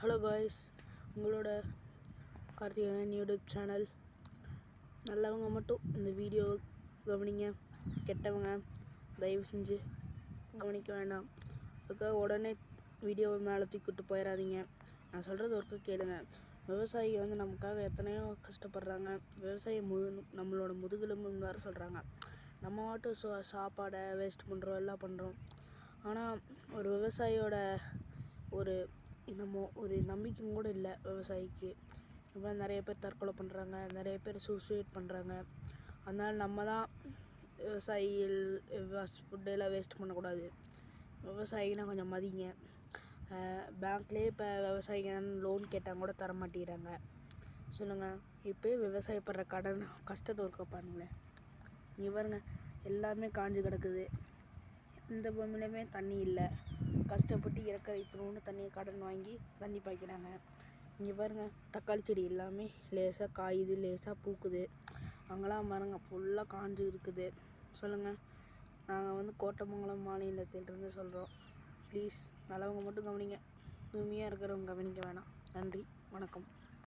Hello guys, உங்களோட Karthikeyan YouTube channel. நல்லவங்க மட்டும் இந்த வீடியோ கவனிங்க, கெட்டவங்க தயவு செஞ்சு கவனிக்க வேண்டாம். அதுக்காக உடனே வீடியோவை மேலே தூக்கிட்டு போயிடாதீங்க. நான் சொல்கிறது ஒர்க்கு கேளுங்க. விவசாயி நமக்காக எத்தனையோ கஷ்டப்படுறாங்க. விவசாயி நம்மளோட முதுகெலும்புன்னு வேறு சொல்கிறாங்க. நம்ம மட்டும் சாப்பாடை வேஸ்ட் பண்ணுறோம், எல்லாம் பண்ணுறோம். ஆனால் ஒரு விவசாயியோட ஒரு நம்பிக்கையும் கூட இல்லை விவசாயிக்கு. இப்போ நிறைய பேர் தற்கொலை பண்ணுறாங்க, நிறைய பேர் சூசைட் பண்ணுறாங்க. அதனால் நம்ம தான் ஃபுட்டெல்லாம் வேஸ்ட் பண்ணக்கூடாது. விவசாயினா கொஞ்சம் மதிங்க. பேங்க்லேயே இப்போ விவசாயிங்க லோன் கேட்டால் கூட தர மாட்டேங்கிறாங்க. சொல்லுங்கள், இப்போயே விவசாயப்படுற கடன் கஷ்டத்தை இருக்க பாருங்களேன். இங்கே பாருங்க, எல்லாமே காஞ்சு கிடக்குது. இந்த பூமியிலுமே தண்ணி இல்லை. கஷ்டப்பட்டு இறக்குற இத்தனோண்டு தண்ணியை கடன் வாங்கி தண்ணி பாய்க்கிறாங்க. இங்கே பாருங்கள், தக்காளி செடி எல்லாமே லேசாக காயுது, லேசாக பூக்குது. அங்கெல்லாம் பாருங்கள், ஃபுல்லாக காஞ்சு இருக்குது. சொல்லுங்கள், நாங்கள் கோட்டமங்கலம் மாநிலத்திலிருந்து சொல்கிறோம். ப்ளீஸ் நல்லவங்க மட்டும் கவனிங்க, தூய்மையாக இருக்கிறவங்க கவனிக்க வேணாம். நன்றி, வணக்கம்.